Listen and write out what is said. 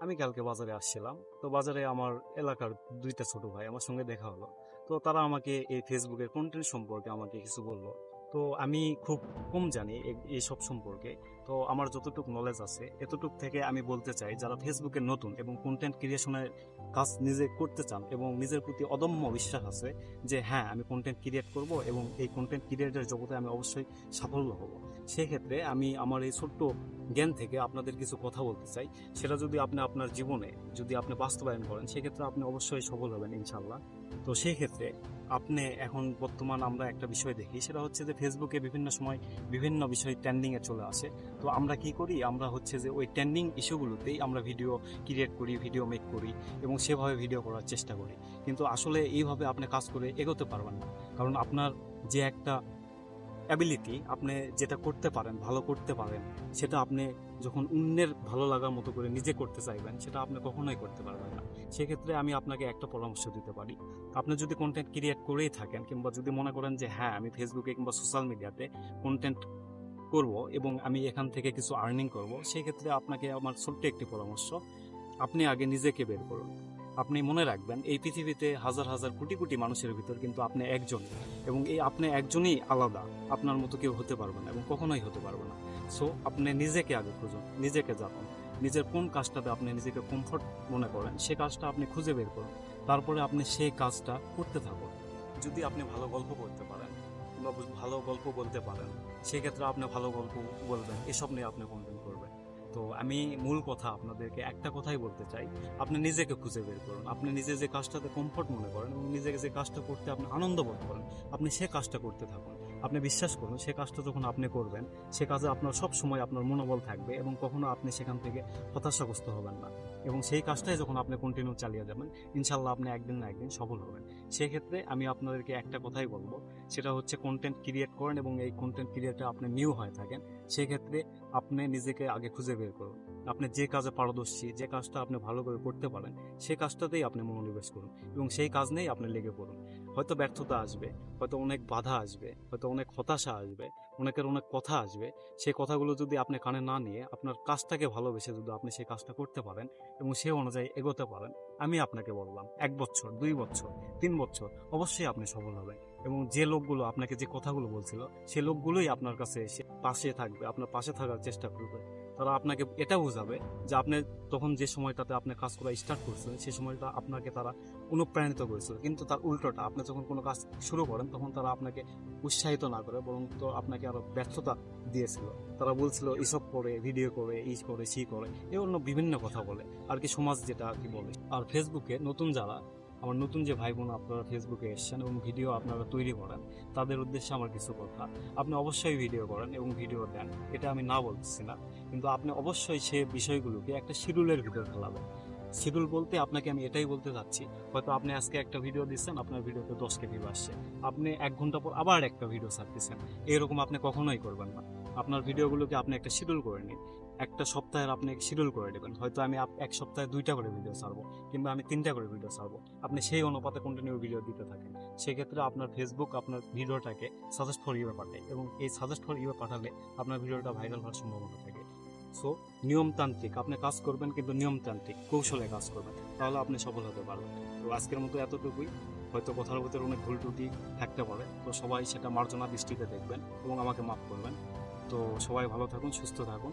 আমি কালকে বাজারে আসছিলাম। তো বাজারে আমার এলাকার ২ টা ছোট ভাই আমার সঙ্গে দেখা হলো। তো তারা আমাকে এই ফেসবুকের কনটেন্ট সম্পর্কে আমাকে কিছু বলল। তো আমি খুব কম জানি এইসব সম্পর্কে। তো আমার যতটুকু নলেজ আছে এতটুক থেকে আমি বলতে চাই, যারা ফেসবুকে নতুন এবং কনটেন্ট ক্রিয়েশনের কাজ নিজে করতে চান এবং নিজের প্রতি অদম্য বিশ্বাস আছে যে হ্যাঁ, আমি কনটেন্ট ক্রিয়েট করব এবং এই কনটেন্ট ক্রিয়েটের জগতে আমি অবশ্যই সাফল্য হব। সেক্ষেত্রে আমি আমার এই ছোট্ট জ্ঞান থেকে আপনাদের কিছু কথা বলতে চাই। সেটা যদি আপনি আপনার জীবনে যদি আপনি বাস্তবায়ন করেন, সেক্ষেত্রে আপনি অবশ্যই সফল হবেন ইনশাল্লাহ। তো সেই ক্ষেত্রে আপনি এখন বর্তমান আমরা একটা বিষয় দেখি, সেটা হচ্ছে যে ফেসবুকে বিভিন্ন সময় বিভিন্ন বিষয় ট্রেন্ডিংয়ে চলে আসে। তো আমরা কি করি, আমরা হচ্ছে যে ওই ট্রেন্ডিং ইস্যুগুলোতেই আমরা ভিডিও ক্রিয়েট করি, ভিডিও মেক করি এবং সেভাবে ভিডিও করার চেষ্টা করি। কিন্তু আসলে এইভাবে আপনি কাজ করে এগোতে পারবেন না। কারণ আপনার যে একটা অ্যাবিলিটি, আপনি যেটা করতে পারেন, ভালো করতে পারেন, সেটা আপনি যখন অন্যের ভালো লাগার মতো করে নিজে করতে চাইবেন, সেটা আপনি কখনোই করতে পারবেন না। সেক্ষেত্রে আমি আপনাকে একটা পরামর্শ দিতে পারি। আপনি যদি কন্টেন্ট ক্রিয়েট করেই থাকেন কিংবা যদি মনে করেন যে হ্যাঁ, আমি ফেসবুকে কিংবা সোশ্যাল মিডিয়াতে কন্টেন্ট করব এবং আমি এখান থেকে কিছু আর্নিং করব, সেক্ষেত্রে আপনাকে আমার ছোট্ট একটি পরামর্শ, আপনি আগে নিজেকে বের করুন। আপনি মনে রাখবেন, এই পৃথিবীতে হাজার হাজার কোটি কোটি মানুষের ভিতর কিন্তু আপনি একজন, এবং এই আপনি একজনই আলাদা। আপনার মতো কেউ হতে পারবে না এবং কখনোই হতে পারবে না। সো আপনি নিজেকে আগে খুঁজুন, নিজেকে জানুন। নিজের কোন কাজটাতে আপনি নিজেকে কমফোর্ট মনে করেন, সে কাজটা আপনি খুঁজে বের করুন। তারপরে আপনি সেই কাজটা করতে থাকুন। যদি আপনি ভালো গল্প করতে পারেন বা ভালো গল্প বলতে পারেন, সেক্ষেত্রে আপনি ভালো গল্প বলবেন, এসব নিয়ে আপনি কন্টেন্ট করবেন। তো আমি মূল কথা আপনাদেরকে একটা কথাই বলতে চাই, আপনি নিজেকে খুঁজে বের করুন। আপনি নিজে যে কাজটাতে কমফোর্ট মনে করেন এবং নিজেকে যে কাজটা করতে আপনি আনন্দ বোধ করেন, আপনি সে কাজটা করতে থাকুন। আপনি বিশ্বাস করুন, সে কাজটা যখন আপনি করবেন, সে কাজে আপনার সব সময় আপনার মনোবল থাকবে এবং কখনো আপনি সেখান থেকে হতাশাগ্রস্ত হবেন না। এবং সেই কাজটাই যখন আপনি কন্টিনিউ চালিয়ে যাবেন, ইনশাল্লাহ আপনি একদিন না একদিন সফল হবেন। সেক্ষেত্রে আমি আপনাদেরকে একটা কথাই বলবো, সেটা হচ্ছে কন্টেন্ট ক্রিয়েট করেন এবং এই কন্টেন্ট ক্রিয়েটে আপনি নিউ হয়ে থাকেন, সেক্ষেত্রে আপনি নিজেকে আগে খুঁজে বের করুন। আপনি যে কাজে পারদর্শী, যে কাজটা আপনি ভালো করে করতে পারেন, সেই কাজটাতেই আপনি মনোনিবেশ করুন এবং সেই কাজ নিয়েই আপনি লেগে পড়ুন। হয়তো ব্যর্থতা আসবে, হয়তো অনেক বাধা আসবে, হয়তো অনেক হতাশা আসবে, অনেকের অনেক কথা আসবে। সেই কথাগুলো যদি আপনি কানে না নিয়ে আপনার কাজটাকে ভালোবেসে যদি আপনি সেই কাজটা করতে পারেন এবং সে অনুযায়ী এগোতে পারেন, আমি আপনাকে বললাম 1 বছর, 2 বছর, 3 বছর অবশ্যই আপনি সফল হবেন। এবং যে লোকগুলো আপনাকে যে কথাগুলো বলছিল, সে লোকগুলোই আপনার কাছে এসে পাশে থাকবে, আপনার পাশে থাকার চেষ্টা করবে। তারা আপনাকে এটা বোঝাবে যে আপনি তখন যে সময়টাতে আপনি কাজ করা স্টার্ট করছিলেন, সেই সময়টা আপনাকে তারা অনুপ্রাণিত করেছিল। কিন্তু তার উল্টোটা, আপনি যখন কোনো কাজ শুরু করেন, তখন তারা আপনাকে উৎসাহিত না করে বরং তো আপনাকে আরো ব্যর্থতা দিয়েছিল। তারা বলছিল এসব করে, ভিডিও করে, এই করে, সেই করে, এই অন্য বিভিন্ন কথা বলে আর কি, সমাজ যেটা আর কি বলে। আর ফেসবুকে নতুন যারা, আমার নতুন যে ভাই বোন আপনারা ফেসবুকে এসেছেন এবং ভিডিও আপনারা তৈরি করেন, তাদের উদ্দেশ্যে আমার কিছু কথা। আপনি অবশ্যই ভিডিও করেন এবং ভিডিও দেন, এটা আমি না বলতেছি না, কিন্তু আপনি অবশ্যই সে বিষয়গুলোকে একটা শিডিউলের ভিতর ফেলাবেন। শিডিউল বলতে আপনাকে আমি এটাই বলতে চাচ্ছি, হয়তো আপনি আজকে একটা ভিডিও দিচ্ছেন, আপনার ভিডিওতে 10টা ভিউ আসছে, আপনি 1 ঘন্টা পর আবার একটা ভিডিও ছাড়তেছেন। এরকম আপনি কখনোই করবেন না। আপনার ভিডিওগুলোকে আপনি একটা শিডিউল করে নিন। একটা সপ্তাহের আপনি শিডিউল করে দেবেন, হয়তো আমি 1 সপ্তাহে 2টা করে ভিডিও ছাড়বো কিংবা আমি 3টা করে ভিডিও ছাড়বো। আপনি সেই অনুপাতে কন্টিনিউ ভিডিও দিতে থাকেন। সেক্ষেত্রে আপনার ফেসবুক আপনার ভিডিওটাকে সাজেস্ট ফর ইউ পাঠায় এবং এই সাজেস্ট ফর ইউ পাঠালে আপনার ভিডিওটা ভাইরাল হওয়ার সম্ভাবনা থাকে। সো নিয়মতান্ত্রিক আপনি কাজ করবেন, কিন্তু নিয়মতান্ত্রিক কৌশলে কাজ করবেন, তাহলে আপনি সফল হতে পারবেন। তো আজকের মতো এতটুকুই। হয়তো কথার ভিতরে অনেক ভুল ত্রুটি থাকতে পারে, তো সবাই সেটা মার্জনা দৃষ্টিতে দেখবেন এবং আমাকে মাফ করবেন। তো সবাই ভালো থাকুন, সুস্থ থাকুন।